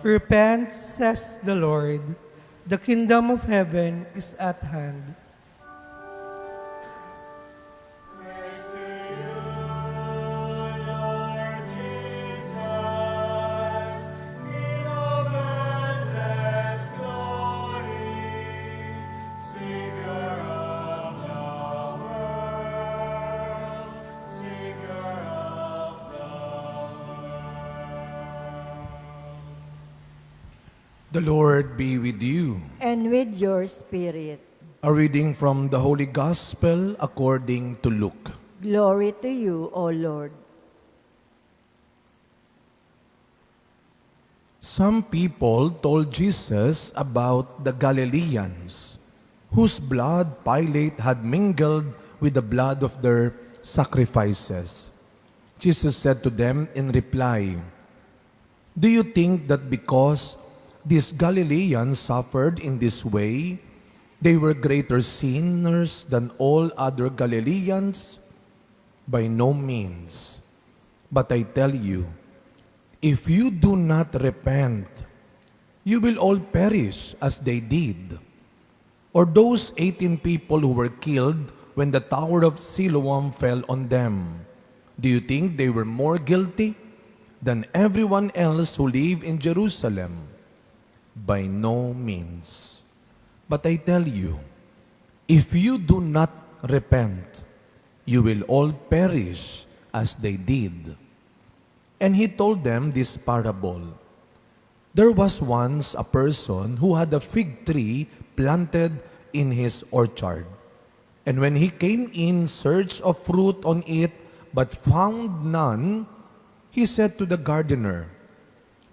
Repent, says the Lord. The kingdom of heaven is at hand. The Lord be with you. And with your spirit. A reading from the Holy Gospel according to Luke. Glory to you, O Lord. Some people told Jesus about the Galileans, whose blood Pilate had mingled with the blood of their sacrifices. Jesus said to them in reply, "Do you think that because these Galileans suffered in this way, they were greater sinners than all other Galileans? By no means. But I tell you, if you do not repent, you will all perish as they did. Or those 18 people who were killed when the tower of Siloam fell on them. Do you think they were more guilty than everyone else who lived in Jerusalem? By no means. But I tell you, if you do not repent, you will all perish as they did." And he told them this parable. There was once a person who had a fig tree planted in his orchard. And when he came in search of fruit on it, but found none, he said to the gardener,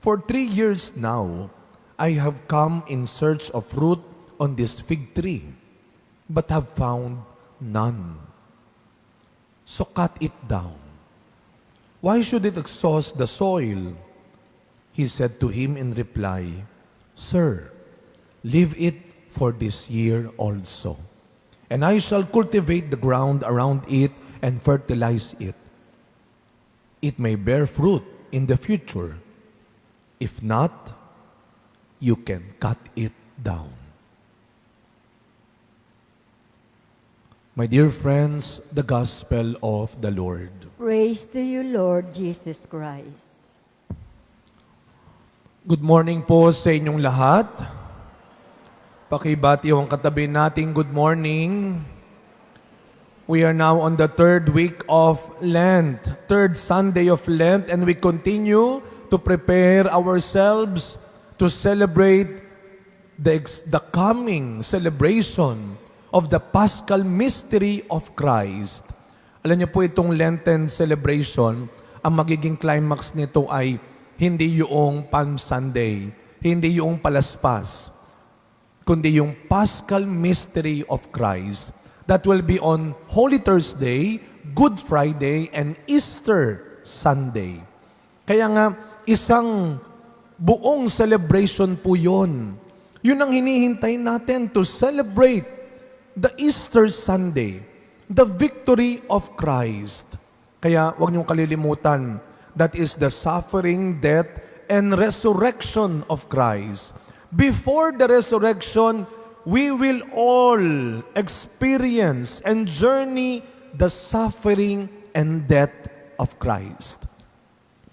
"For 3 years now, I have come in search of fruit on this fig tree, but have found none. So cut it down. Why should it exhaust the soil?" He said to him in reply, "Sir, leave it for this year also, and I shall cultivate the ground around it and fertilize it. It may bear fruit in the future. If not, you can cut it down." My dear friends, the Gospel of the Lord. Praise to you, Lord Jesus Christ. Good morning po sa inyong lahat. Pakibati yung katabi nating good morning. We are now on the third week of Lent, third Sunday of Lent, and we continue to prepare ourselves to celebrate the coming celebration of the Paschal Mystery of Christ. Alam niyo po itong Lenten celebration, ang magiging climax nito ay hindi yung Palm Sunday, hindi yung Palaspas, kundi yung Paschal Mystery of Christ that will be on Holy Thursday, Good Friday, and Easter Sunday. Kaya nga, isang buong celebration po yun. Yun ang hinihintay natin to celebrate the Easter Sunday, the victory of Christ. Kaya huwag niyong kalilimutan, that is the suffering, death, and resurrection of Christ. Before the resurrection, we will all experience and journey the suffering and death of Christ.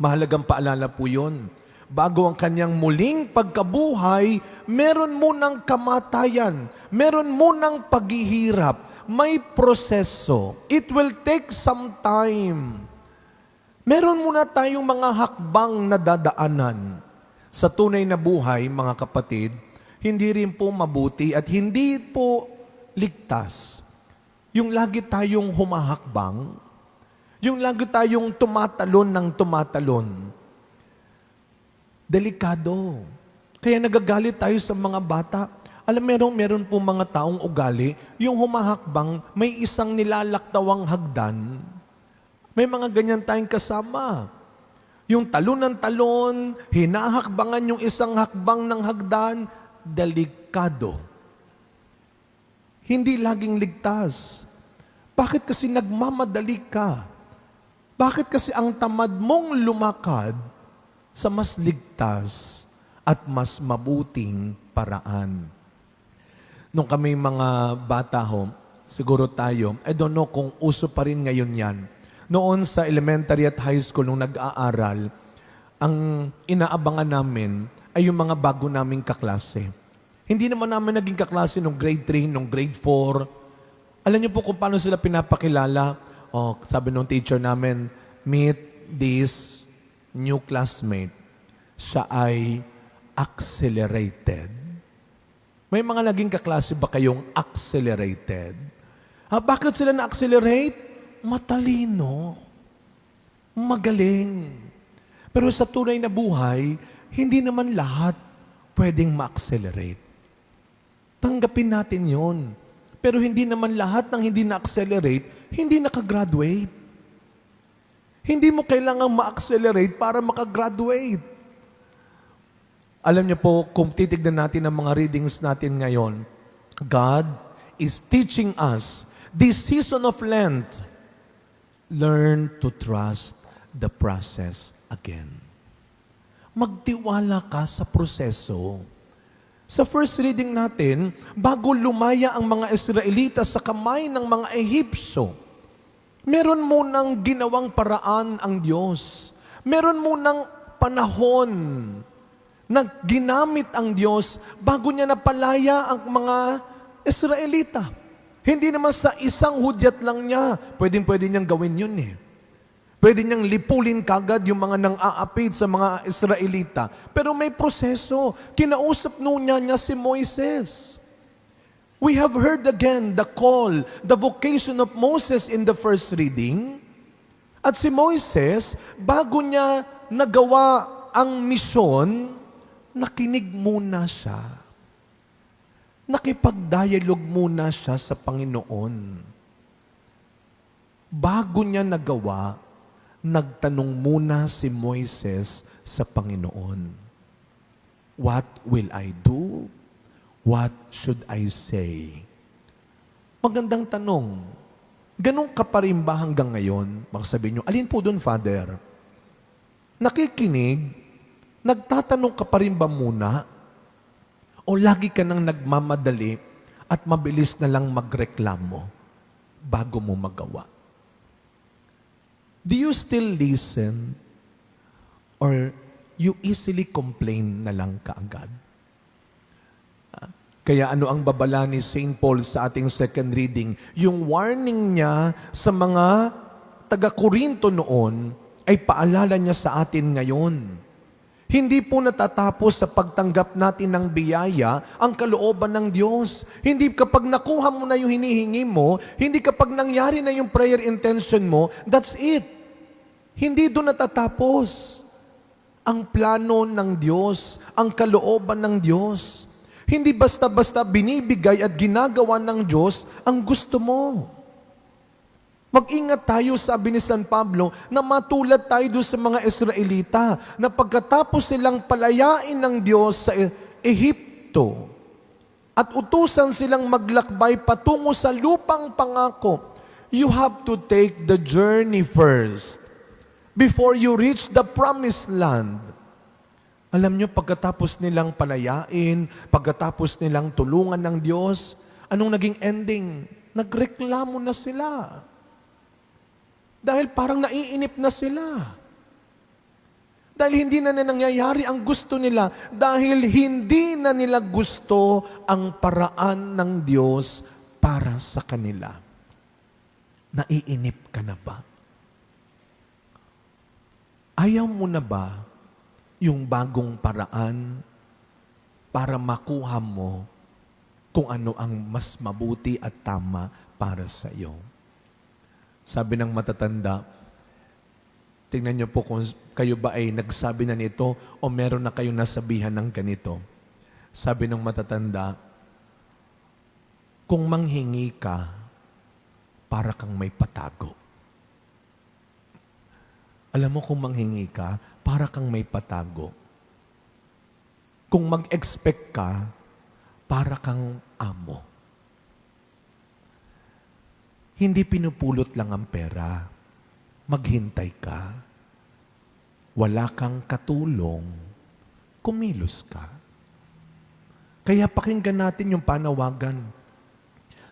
Mahalagang paalala po yun. Bago ang kanyang muling pagkabuhay, meron munang kamatayan, meron munang paghihirap, may proseso. It will take some time. Meron muna tayong mga hakbang na dadaanan. Sa tunay na buhay, mga kapatid, hindi rin po mabuti at hindi po ligtas. Yung lagi tayong humahakbang, yung lagi tayong tumatalon ng tumatalon, delikado. Kaya nagagalit tayo sa mga bata. Alam, meron po mga taong ugali, yung humahakbang, may isang nilalaktawang hagdan. May mga ganyan tayong kasama. Yung talon ng talon, hinahakbangan yung isang hakbang ng hagdan, delikado. Hindi laging ligtas. Bakit kasi nagmamadali ka? Bakit kasi ang tamad mong lumakad sa mas ligtas at mas mabuting paraan. Nung kami mga bata ho, siguro tayo, I don't know kung uso pa rin ngayon yan. Noon sa elementary at high school, nung nag-aaral, ang inaabangan namin ay yung mga bago naming kaklase. Hindi naman namin naging kaklase nung grade 3, nung grade 4. Alam niyo po kung paano sila pinapakilala? Sabi nung teacher namin, meet this new classmate. Siya ay accelerated. May mga naging kaklase ba kayong accelerated? Bakit sila na-accelerate? Matalino. Magaling. Pero sa tunay na buhay, hindi naman lahat pwedeng ma-accelerate. Tanggapin natin yon. Pero hindi naman lahat ng hindi na-accelerate, hindi nakagraduate. Hindi mo kailangang ma-accelerate para makagraduate. Alam niyo po, kung titignan natin ang mga readings natin ngayon, God is teaching us this season of Lent, learn to trust the process again. Magtiwala ka sa proseso. Sa first reading natin, bago lumaya ang mga Israelita sa kamay ng mga Ehipsyo, meron munang ginawang paraan ang Diyos. Meron munang panahon na ginamit ang Diyos bago niya napalaya ang mga Israelita. Hindi naman sa isang hudyat lang niya. Pwede niyang gawin yun eh. Pwede niyang lipulin kagad yung mga nang-aapid sa mga Israelita. Pero may proseso. Kinausap niya si Moises. We have heard again the call, the vocation of Moses in the first reading. At si Moises, bago niya nagawa ang misyon, nakinig muna siya. Nakipag-dialogue muna siya sa Panginoon. Bago niya nagawa, nagtanong muna si Moises sa Panginoon. What will I do? What should I say? Magandang tanong. Ganun ka pa rin ba hanggang ngayon? Baka sabihin nyo, alin po doon, Father? Nakikinig? Nagtatanong ka pa rin ba muna? O lagi ka nang nagmamadali at mabilis na lang magreklamo bago mo magawa? Do you still listen? Or you easily complain na lang kaagad? Kaya ano ang babala ni St. Paul sa ating second reading? Yung warning niya sa mga taga-Korinto noon ay paalala niya sa atin ngayon. Hindi po natatapos sa pagtanggap natin ng biyaya ang kalooban ng Diyos. Hindi kapag nakuha mo na yung hinihingi mo, hindi kapag nangyari na yung prayer intention mo, that's it. Hindi doon natatapos ang plano ng Diyos, ang kalooban ng Diyos. Hindi basta-basta binibigay at ginagawa ng Diyos ang gusto mo. Mag-ingat tayo, sabi ni San Pablo, na matulad tayo doon sa mga Israelita, na pagkatapos silang palayain ng Diyos sa Ehipto, at utusan silang maglakbay patungo sa lupang pangako, you have to take the journey first, before you reach the promised land. Alam nyo, pagkatapos nilang palayain, pagkatapos nilang tulungan ng Diyos, anong naging ending? Nagreklamo na sila. Dahil parang naiinip na sila. Dahil hindi na nangyayari ang gusto nila. Dahil hindi na nila gusto ang paraan ng Diyos para sa kanila. Naiinip ka na ba? Ayaw mo na ba yung bagong paraan para makuha mo kung ano ang mas mabuti at tama para sa iyo? Sabi ng matatanda, tingnan niyo po kung kayo ba ay nagsabi na nito o meron na kayong nasabihan ng ganito. Sabi ng matatanda, kung manghingi ka, para kang may patago. Alam mo kung manghingi ka, para kang may patago. Kung mag-expect ka, para kang amo. Hindi pinupulot lang ang pera. Maghintay ka. Wala kang katulong. kumilos ka. Kaya pakinggan natin yung panawagan.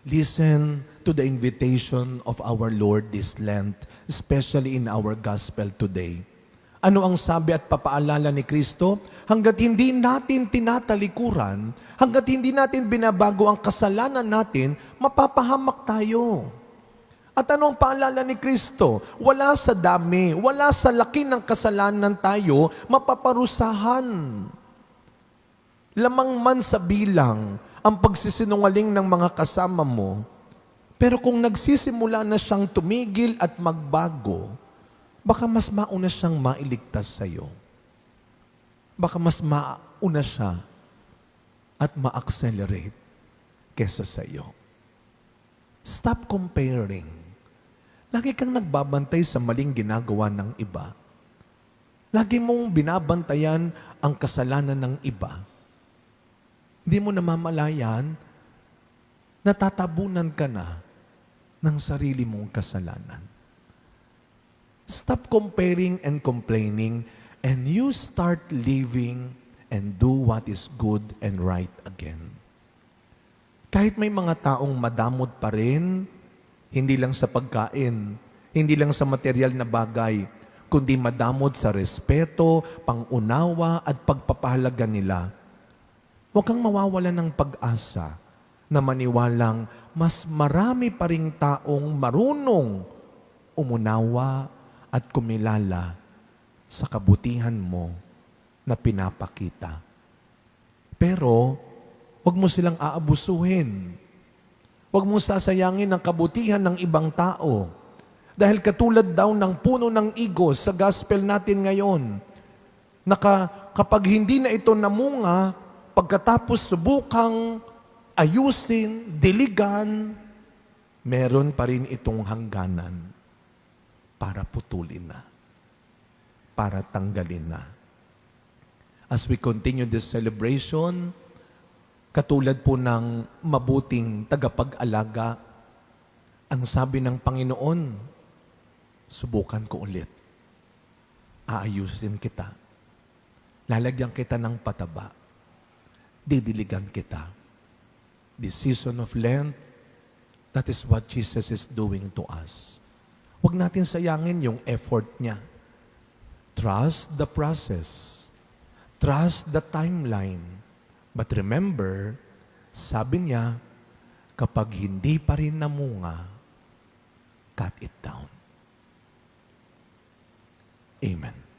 Listen to the invitation of our Lord this Lent, especially in our gospel today. Ano ang sabi at papaalala ni Kristo? Hanggat hindi natin tinatalikuran, hanggat hindi natin binabago ang kasalanan natin, mapapahamak tayo. At anong paalala ni Kristo? Wala sa dami, wala sa laki ng kasalanan tayo mapaparusahan. Lamang man sa bilang ang pagsisinungaling ng mga kasama mo, pero kung nagsisimula na siyang tumigil at magbago, baka mas mauna siyang mailigtas sa iyo. Baka mas mauna siya at ma-accelerate kesa sa iyo. Stop comparing. Lagi kang nagbabantay sa maling ginagawa ng iba. Lagi mong binabantayan ang kasalanan ng iba. Hindi mo namamalayan, natatabunan ka na ng sarili mong kasalanan. Stop comparing and complaining, and you start living and do what is good and right again. Kahit may mga taong madamot pa rin, hindi lang sa pagkain, hindi lang sa material na bagay, kundi madamot sa respeto, pangunawa at pagpapahalaga nila. Huwag kang mawawalan ng pag-asa na maniwalang mas marami pa ring taong marunong umunawa at kumilala sa kabutihan mo na pinapakita. Pero, huwag mo silang aabusuhin. Huwag mong sasayangin ang kabutihan ng ibang tao. Dahil katulad daw ng puno ng igos sa gospel natin ngayon, na kapag hindi na ito namunga, pagkatapos subukang ayusin, diligan, meron pa rin itong hangganan para putulin na, para tanggalin na. As we continue this celebration, katulad po ng mabuting tagapag-alaga, ang sabi ng Panginoon, subukan ko ulit. Aayusin kita. Lalagyan kita ng pataba. Didiligan kita. This season of Lent, that is what Jesus is doing to us. Huwag natin sayangin yung effort niya. Trust the process. Trust the timeline. But remember, sabi niya, kapag hindi pa rin namunga, cut it down. Amen.